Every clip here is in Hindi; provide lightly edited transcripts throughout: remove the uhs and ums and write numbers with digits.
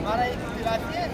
हमारा एक तिरासी है।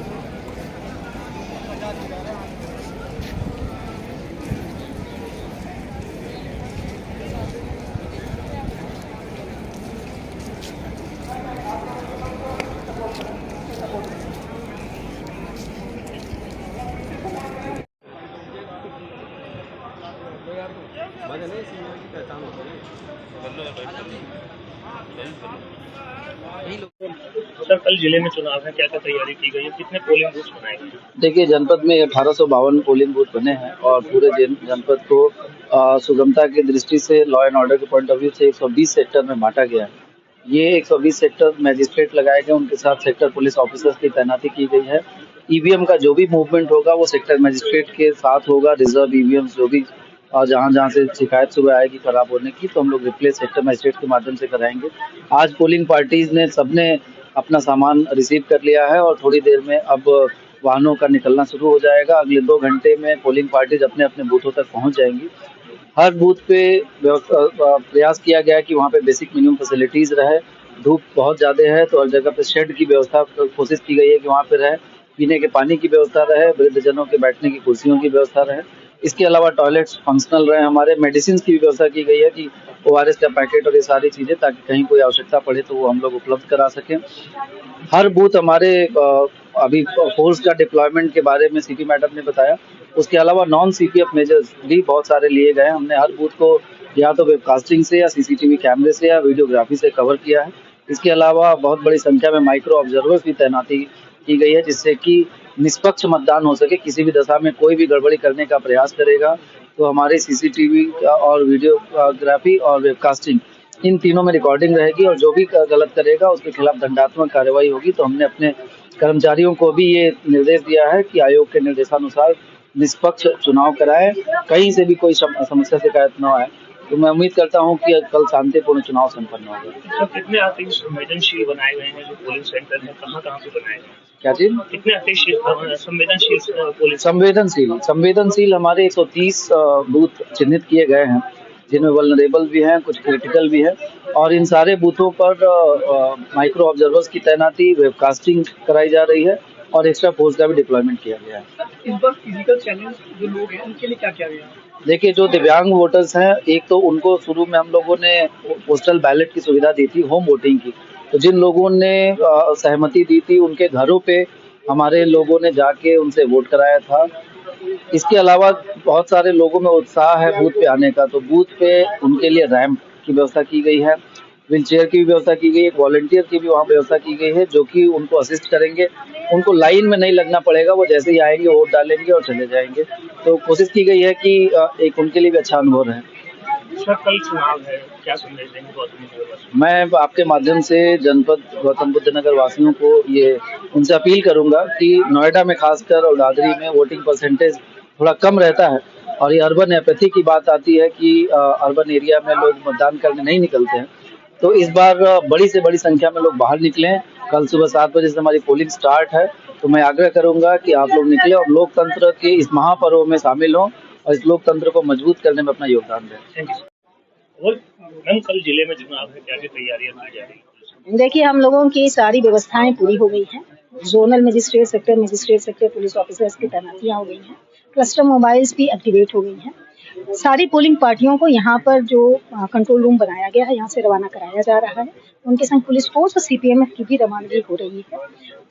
सर, कल जिले में चुनाव है, क्या क्या तैयारी की गई है, कितने पोलिंग बूथ बनाए गए? देखिए, जनपद में 1852 पोलिंग बूथ बने हैं और पूरे जनपद को सुगमता की दृष्टि से, लॉ एंड ऑर्डर के पॉइंट ऑफ व्यू से 120 सेक्टर में बांटा गया है। ये 120 सेक्टर मैजिस्ट्रेट लगाए गए, उनके साथ सेक्टर पुलिस ऑफिसर्स की तैनाती की गई है। ईवीएम का जो भी मूवमेंट होगा वो सेक्टर मैजिस्ट्रेट के साथ होगा। रिजर्व ईवीएम जो भी जहाँ जहाँ से शिकायत सुबह आएगी खराब होने की, तो हम लोग रिप्लेस सेक्टर मैजिस्ट्रेट के माध्यम से कराएंगे। आज पोलिंग पार्टीज ने सबने अपना सामान रिसीव कर लिया है और थोड़ी देर में अब वाहनों का निकलना शुरू हो जाएगा। अगले 2 घंटे में पोलिंग पार्टीज अपने अपने बूथों तक पहुंच जाएंगी। हर बूथ पे प्रयास किया गया है कि वहाँ पे बेसिक मिनिमम फैसिलिटीज रहे। धूप बहुत ज़्यादा है तो हर जगह पे शेड की व्यवस्था कोशिश की गई है कि वहाँ पे रहे, पीने के पानी की व्यवस्था रहे, वृद्धजनों के बैठने की कुर्सियों की व्यवस्था रहे। इसके अलावा टॉयलेट्स फंक्शनल रहे। हमारे मेडिसिन की भी व्यवस्था की गई है कि ORS का पैकेट और ये सारी चीज़ें, ताकि कहीं कोई आवश्यकता पड़े तो वो हम लोग उपलब्ध करा सकें। हर बूथ हमारे अभी फोर्स का डिप्लॉयमेंट के बारे में सीपी मैडम ने बताया। उसके अलावा नॉन CPF मेजर्स भी बहुत सारे लिए गए हैं। हमने हर बूथ को या तो वेबकास्टिंग से या CCTV कैमरे से या वीडियोग्राफी से कवर किया है। इसके अलावा बहुत बड़ी संख्या में माइक्रो ऑब्जर्वर्स की तैनाती की गई है, जिससे कि निष्पक्ष मतदान हो सके। किसी भी दशा में कोई भी गड़बड़ी करने का प्रयास करेगा तो हमारे CCTV और वीडियोग्राफी और वेबकास्टिंग, इन तीनों में रिकॉर्डिंग रहेगी और जो भी गलत करेगा उसके खिलाफ दंडात्मक कार्रवाई होगी। तो हमने अपने कर्मचारियों को भी ये निर्देश दिया है कि आयोग के निर्देशानुसार निष्पक्ष चुनाव कराएं, कहीं से भी कोई समस्या शिकायत न आए। तो मैं उम्मीद करता हूं कि कल शांतिपूर्ण चुनाव संपन्न होगा। सर, कितने अतिरिक्त संवेदनशील बनाए गए हैं जो पोलिंग सेंटर है, कहाँ कहाँ पे बनाए गए हैं? क्या चीज? कितने अतिरिक्त संवेदनशील पोलिंग? संवेदनशील हमारे 130 बूथ चिन्हित किए गए हैं, जिनमें वल्नरेबल भी हैं, कुछ क्रिटिकल भी है। और इन सारे बूथों पर माइक्रो ऑब्जर्वर्स की तैनाती, वेबकास्टिंग कराई जा रही है और एक्स्ट्रा फोर्स का भी डिप्लॉयमेंट किया गया है। इस बार फिजिकल चैलेंज जो लोग हैं उनके लिए क्या क्या गया? देखिए, जो दिव्यांग वोटर्स हैं, एक तो उनको शुरू में हम लोगों ने पोस्टल बैलेट की सुविधा दी थी, होम वोटिंग की। तो जिन लोगों ने सहमति दी थी उनके घरों पे हमारे लोगों ने जाके उनसे वोट कराया था। इसके अलावा बहुत सारे लोगों में उत्साह है बूथ पे आने का, तो बूथ पे उनके लिए रैंप की व्यवस्था की गई है, व्हील चेयर की भी व्यवस्था की गई है, वॉलंटियर की भी वहाँ व्यवस्था की गई है जो कि उनको असिस्ट करेंगे। उनको लाइन में नहीं लगना पड़ेगा, वो जैसे ही आएंगे वोट डालेंगे और चले जाएंगे। तो कोशिश की गई है कि एक उनके लिए भी अच्छा अनुभव रहे। सर, कल चुनाव है, क्या संदेश देंगे गौतम नगर वासियों? मैं आपके माध्यम से जनपद गौतम बुद्ध नगर वासियों को ये उनसे अपील करूंगा कि नोएडा में खासकर और दादरी में वोटिंग परसेंटेज थोड़ा कम रहता है और ये अर्बन एपैथी की बात आती है कि अर्बन एरिया में लोग मतदान करने नहीं निकलते हैं। तो इस बार बड़ी से बड़ी संख्या में लोग बाहर निकलें। कल सुबह 7 बजे से हमारी पोलिंग स्टार्ट है, तो मैं आग्रह करूंगा कि आप लोग निकले और लोकतंत्र के इस महापर्व में शामिल हों और इस लोकतंत्र को मजबूत करने में अपना योगदान दें। Thank you. और मैम, कल जिले में चुनाव है, क्या क्या तैयारियां की जा रही है? देखिए, हम लोगों की सारी व्यवस्थाएं पूरी हो गई हैं। Zonal magistrate, sector police officers की तैनातियां हो गई हैं। क्लस्टर मोबाइल्स भी एक्टिवेट हो गई हैं। सारी पोलिंग पार्टियों को यहाँ पर जो कंट्रोल रूम बनाया गया है, यहाँ से रवाना कराया जा रहा है। उनके संग पुलिस फोर्स और CPMF की भी रवानगी हो रही है।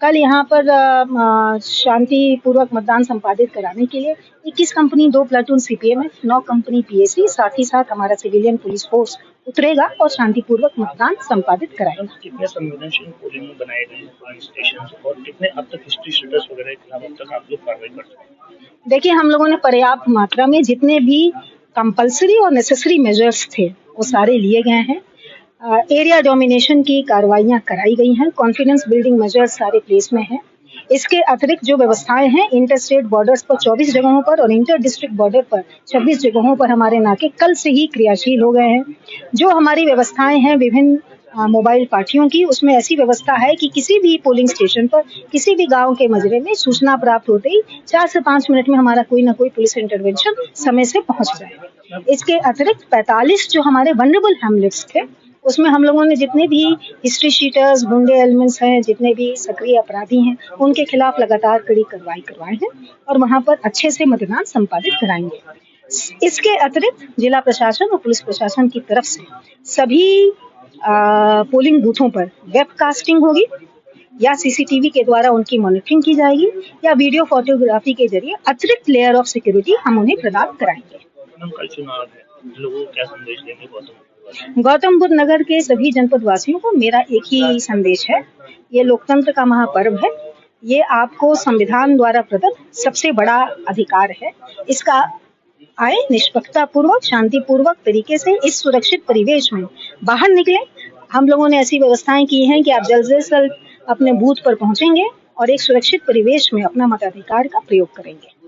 कल यहाँ पर शांतिपूर्वक मतदान संपादित कराने के लिए 21 company, 2 platoon CPMF, 9 company PAC, साथ ही साथ हमारा सिविलियन पुलिस फोर्स उतरेगा और शांतिपूर्वक मतदान संपादित कराएगा। कितने संवेदनशील पोलिंग बनाए गए हैं पोलिंग स्टेशन और कितने अब तक हिस्ट्री शीटर्स वगैरह के खिलाफ अब तक आप लोग कार्रवाई कर सकते हैं? देखिए, हम लोगों ने पर्याप्त मात्रा में जितने भी कंपलसरी और नेसेसरी मेजर्स थे वो सारे लिए गए हैं। एरिया डोमिनेशन की कार्रवाइयां कराई गई हैं। कॉन्फिडेंस बिल्डिंग मेजर्स सारे प्लेस में हैं। इसके अतिरिक्त जो व्यवस्थाएं हैं, इंटर स्टेट बॉर्डर्स पर 24 जगहों पर और इंटर डिस्ट्रिक्ट बॉर्डर पर 26 जगहों पर हमारे नाके कल से ही क्रियाशील हो गए हैं। जो हमारी व्यवस्थाएं हैं विभिन्न मोबाइल पार्टियों की, उसमें ऐसी व्यवस्था है कि किसी भी पोलिंग स्टेशन पर किसी भी गांव के मजरे में सूचना प्राप्त होते ही 4 से 5 मिनट में हमारा कोई ना कोई पुलिस इंटरवेंशन समय से पहुंच जाए। इसके अतिरिक्त 45 जो हमारे वनरेबल हैमलेट्स थे उसमें हम लोगों ने जितने भी हिस्ट्री शीटर्स, गुंडे एलिमेंट्स हैं, जितने भी सक्रिय अपराधी हैं, उनके खिलाफ लगातार कड़ी कार्रवाई करवाए हैं और वहां पर अच्छे से मतदान संपादित कराएंगे। इसके अतिरिक्त जिला प्रशासन और पुलिस प्रशासन की तरफ से सभी पोलिंग बूथों पर वेबकास्टिंग होगी या सीसीटीवी के द्वारा उनकी मॉनिटरिंग की जाएगी या वीडियो फोटोग्राफी के जरिए अतिरिक्त लेयर ऑफ सिक्योरिटी हम उन्हें प्रदान कराएंगे। कल चुनाव है, लोगों को क्या संदेश देंगे गौतम बुद्ध नगर के सभी जनपद वासियों को मेरा एक ही संदेश है, ये लोकतंत्र का महापर्व है, ये आपको संविधान द्वारा प्रदत्त सबसे बड़ा अधिकार है। इसका आए निष्पक्षता पूर्वक, शांतिपूर्वक तरीके से इस सुरक्षित परिवेश में बाहर निकले। हम लोगों ने ऐसी व्यवस्थाएं की हैं कि आप जल्द से जल्द अपने बूथ पर पहुंचेंगे और एक सुरक्षित परिवेश में अपना मताधिकार का प्रयोग करेंगे।